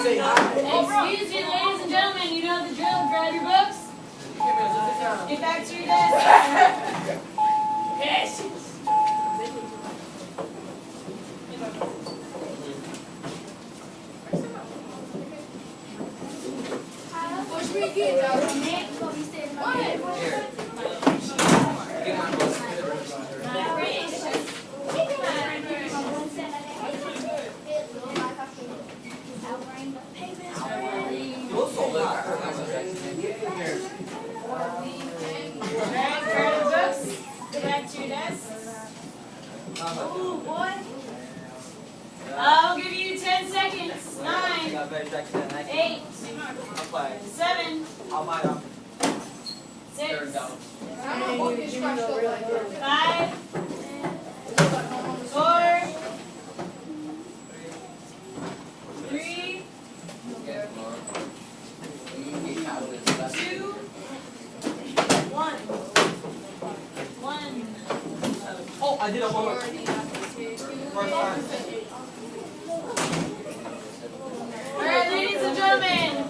say hi. Excuse me, ladies and gentlemen, you know the drill. Grab your books. Get back to your desk. Yes. Push me again, dog. I'll give you 10 seconds. 9, 8, 7, 6, 5, 4, 3, 2, 1. 1. Oh, I did a homework. First time. Alright, ladies and gentlemen,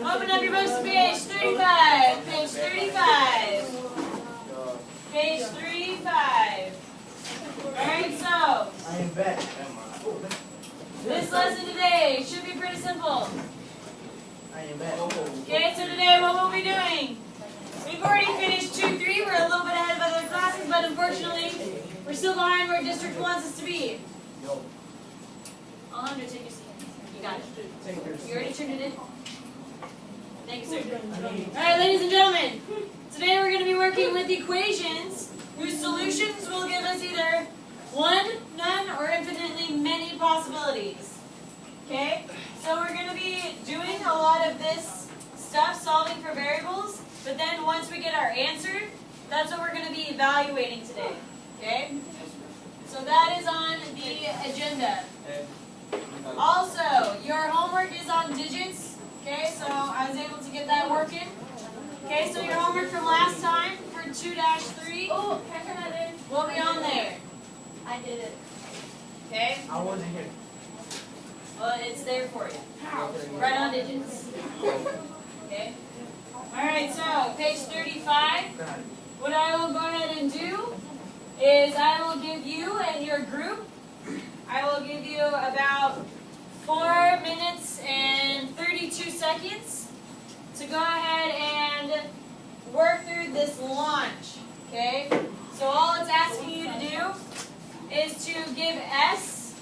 open up your books to page 35. Page 35. Page 35. Alright, so I am back. this lesson today should be pretty simple. I am back. Okay, so today what we'll be doing, we've already finished 2-3, we're a little bit ahead of other classes, but unfortunately, we're still behind where District wants us to be. Alejandro, take your seat. You got it. You already turned it in? Thank you, sir. Alright, ladies and gentlemen, today we're going to be working with equations whose solutions will give us either one, none, or infinitely many possibilities. Okay? So we're going to be doing a lot of this stuff, solving for variables, but then once we get our answer, that's what we're going to be evaluating today. Okay? So that is on the agenda. Also, your homework is on digits. Okay, so I was able to get that working. Okay, so your homework from last time for 2-3 Oh, can I turn that in? will be on there. I did it. Okay? I wasn't here. Well, it's there for you. Right on digits. Okay? Alright, so page 35. What I will go ahead and do is I will give you and your group, I will give you about 4 minutes and 32 seconds to go ahead and work through this launch. Okay? So all it's asking you to do is to give S,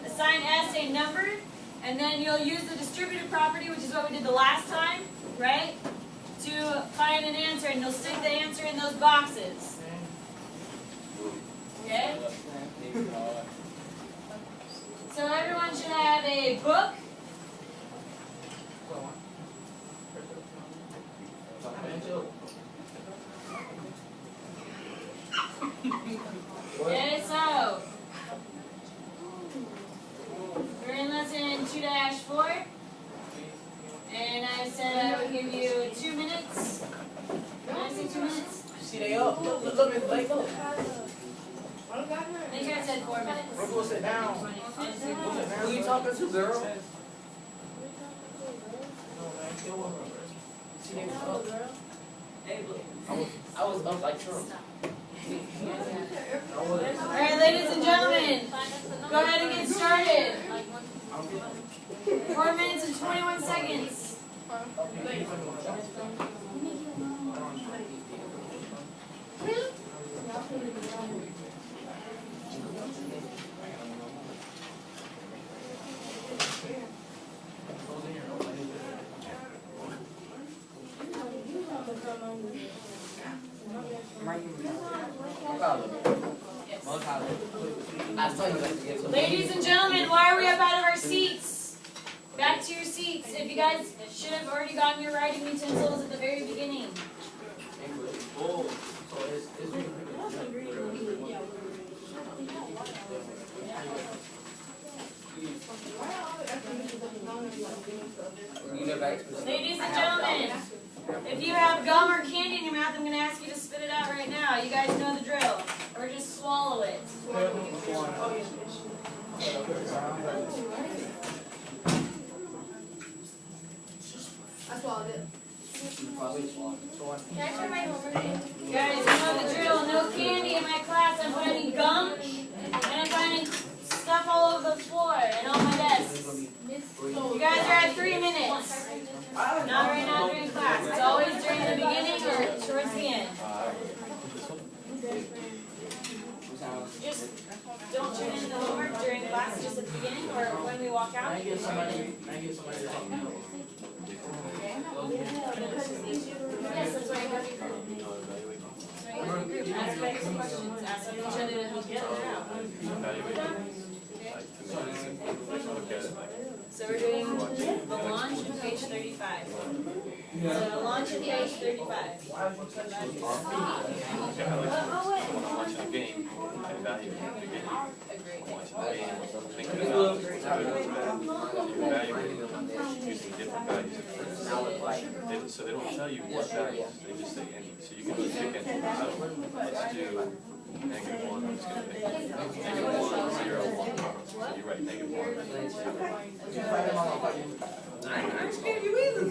assign S a number, and then you'll use the distributive property, which is what we did the last time, right? To find an answer, and you'll stick the answer in those boxes. Okay? So everyone should have a book. Okay, so we're in lesson 2-4, and I said I would give you 2 minutes. Did I say 2 minutes? See, they up. Look at Blake. Look. I think I said 4 minutes. We're going to sit down. 20. Who you talking to, girl? See, they was up. I was up like Trump. Alright, ladies and gentlemen, go ahead and get started. 4 minutes and 21 seconds. Ladies and gentlemen, why are we up out of our seats? Back to your seats. If you guys should have already gotten your writing utensils at the very beginning. Ladies and gentlemen, if you have gum or candy in your mouth, I'm going to ask you to spit it out right now. You guys know the drill. Or just swallow it. Can I turn my homework in? Guys, you know the drill. No candy in my class. I'm finding gum and I'm finding stuff all over the floor and on my desk. You guys are at 3 minutes. Not right now during class. It's always during the beginning or towards the end. Just don't turn in the homework during class, just at the beginning or when we walk out. Can I get somebody to help me? Yes, that's why I got you. Ask back some questions. Ask each other to help each other out. So we're doing the launch on page 35. So the launch on page 35. Watching a game, I evaluate the beginning. Watching the game, thinking about it, evaluate using different values at first. So they don't tell you what values, they just say any. So you can just pick any. So let's do -1, it's going to be -1, 0, 1. So you write -1, 0. I'm scared you either.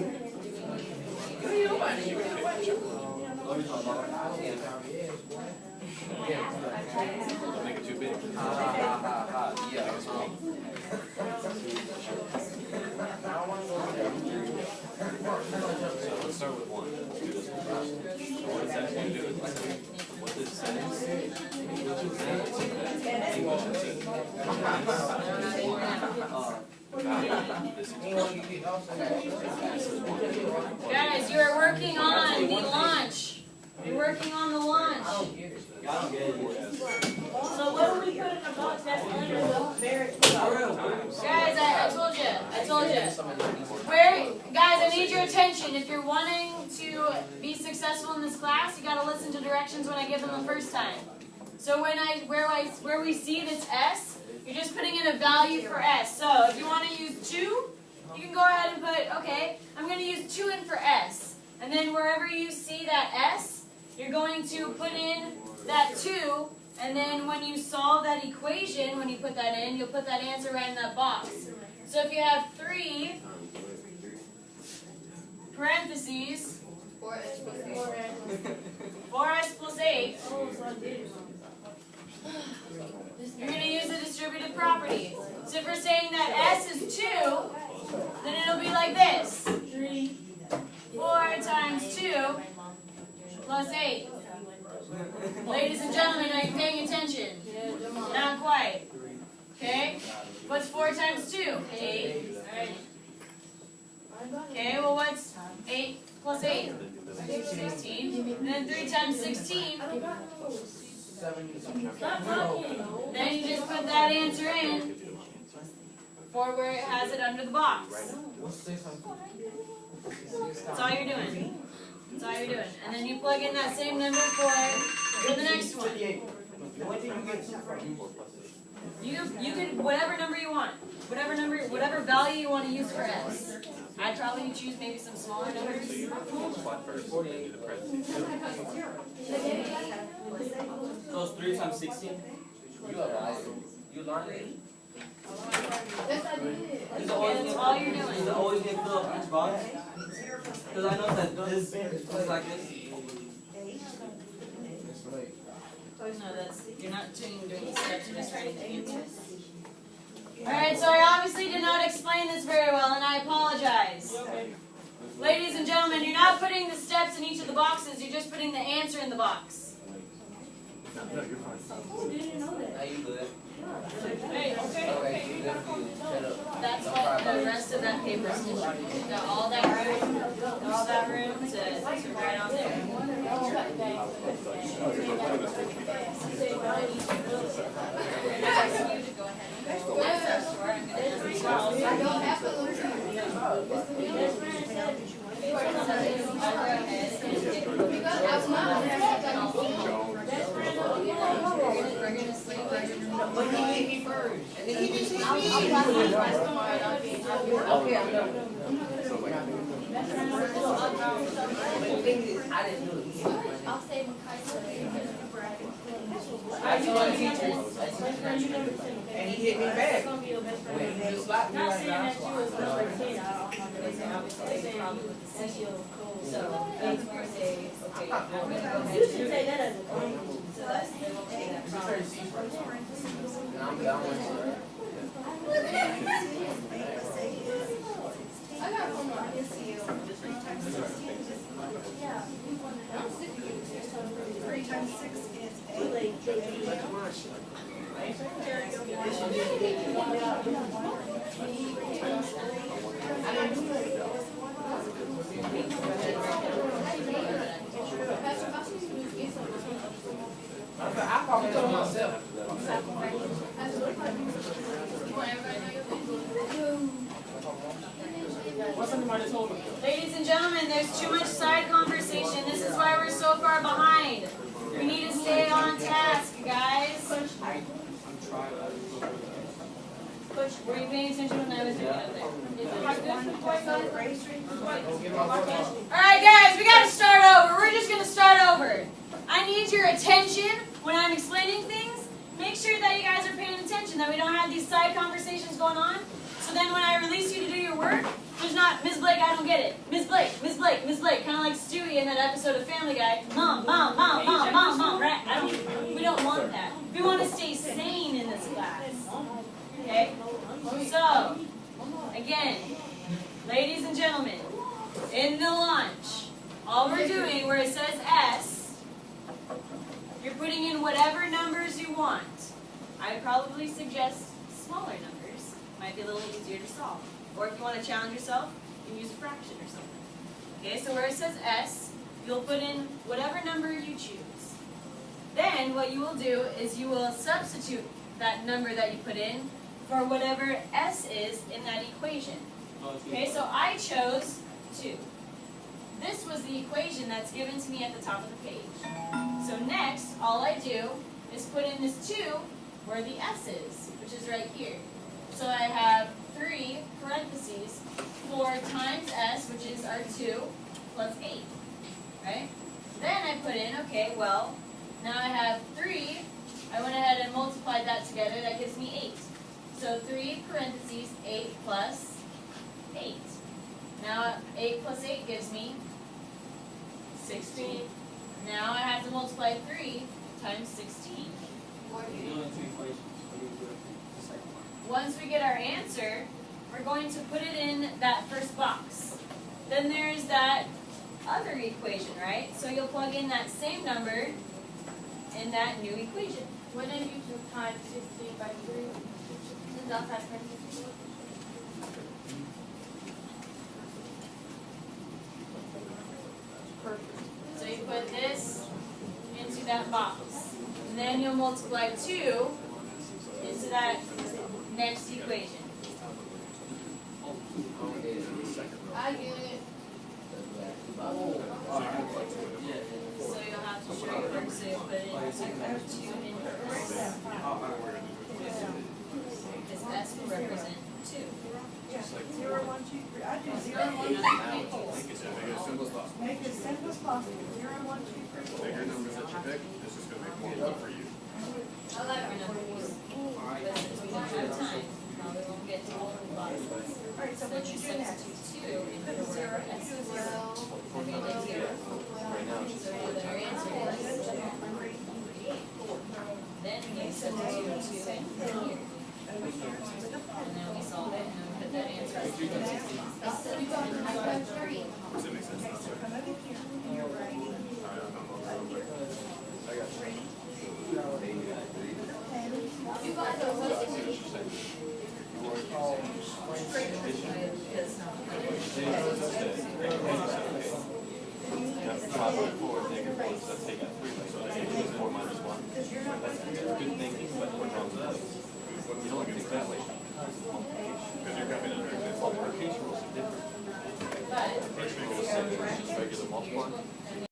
Don't make it too big. So let's start with 1. Let's do this one first. So what it's actually going to do is, what this says, Guys, you are working on the launch. You're working on the launch. I don't get it. So what do we put in the box that's under the barrel? Guys, I told you. Guys, I need your attention. If you're wanting to be successful in this class, you got to listen to directions when I give them the first time. So where we see this S, you're just putting in a value for S. So if you want to use 2, you can go ahead and put, okay, I'm going to use 2 in for S. And then wherever you see that S, you're going to put in that 2. And then when you solve that equation, when you put that in, you'll put that answer right in that box. So if you have 3 parentheses, 4s plus 8, you're going to use the distributive property. So if we're saying that S is 2, then it'll be like this. 4 times 2 plus 8. Ladies and gentlemen, are you paying attention? Not quite. Okay? What's 4 times 2? 8. Alright. Okay, well what's 8 plus 8? 16. And then 3 times 16. Then you just put that answer in for where it has it under the box. That's all you're doing. That's all you're doing. And then you plug in that same number for the next one. You can whatever number you want. Whatever value you want to use for S. I'd probably choose maybe some smaller numbers. So you spot first, and then do the parentheses. So it's 3 times 16? You are right. You learned it? Yes, I did. Is it Okay, always that's get- all you're Does it doing. always get filled up each box? Because I know that this is like this. No, you're not doing the steps, you're just writing the answers. Alright, so I obviously did not explain this very well, and I apologize. Ladies and gentlemen, you're not putting the steps in each of the boxes, you're just putting the answer in the box. No, you're fine. Now you good. Hey, okay. That's what the rest of that paper is for. You've got all that room to write on there. But he hit me first. And then he just hit me. Okay, I'm done. I didn't do it. I'll save my I told the teacher, and he hit me back. When he slapped me right now, So, You should say that as a point. So that's, they won't see that problem. I got one more. Three times 6 is I probably told myself. What's somebody told me? Ladies and gentlemen, there's too much side conversation. This is why we're so far behind. We need to stay on task, guys. Were you paying attention when I was doing it there? Alright guys, we gotta start over. We're just gonna start over. I need your attention when I'm explaining things. Make sure that you guys are paying attention, that we don't have these side conversations going on. So then when I release you to do your work, there's not, Ms. Blake, I don't get it. Ms. Blake, Ms. Blake, Ms. Blake, kind of like Stewie in that episode of Family Guy. Mom, mom, mom, mom, mom, mom, right? We don't want that. We want to stay sane in this class. Okay? So, again, ladies and gentlemen, in the lunch, all we're doing where it says S, you're putting in whatever numbers you want. I probably suggest smaller numbers. Might be a little easier to solve. Or if you want to challenge yourself, you can use a fraction or something. Okay, so where it says S, you'll put in whatever number you choose. Then what you will do is you will substitute that number that you put in for whatever S is in that equation. Okay, so I chose 2. This was the equation that's given to me at the top of the page. So next, all I do is put in this 2 where the S is, which is right here. So I have 3 parentheses 4 times S, which is our 2, plus 8, right? Then I put in, okay, well, now I have 3. I went ahead and multiplied that together. That gives me 8. So 3 parentheses 8 plus 8. Now 8 plus 8 gives me 16. Now I have to multiply 3 times 16. Once we get our answer, we're going to put it in that first box. Then there's that other equation, right? So you'll plug in that same number in that new equation. Wouldn't you just times 16 by 3? Since that's at 16. So you put this into that box. And then you'll multiply 2 into that next equation. I get it. So you'll have to show your work, so you put in 2 in first. Because S will represent 2. 0, 1, 2, 3. I do 0, 1, 2, 3. Make it as simple as possible. 0, 1, 2, 3. Bigger numbers that you pick, this is going to make more for you. I like our numbers. But since we don't have time, probably won't get to all of the boxes. Alright, so So what you you do next? substitute 2 in the 0, S is 0. And then it's 0. Right now, it's So your answer is 3. Then you substitute 2 in here. And then we solve it, and then we put that answer as 3. does it make sense? Okay, so come over here. You're writing. I got you. You guys are listening. Good thinking, but what wrong with it? You don't think that way.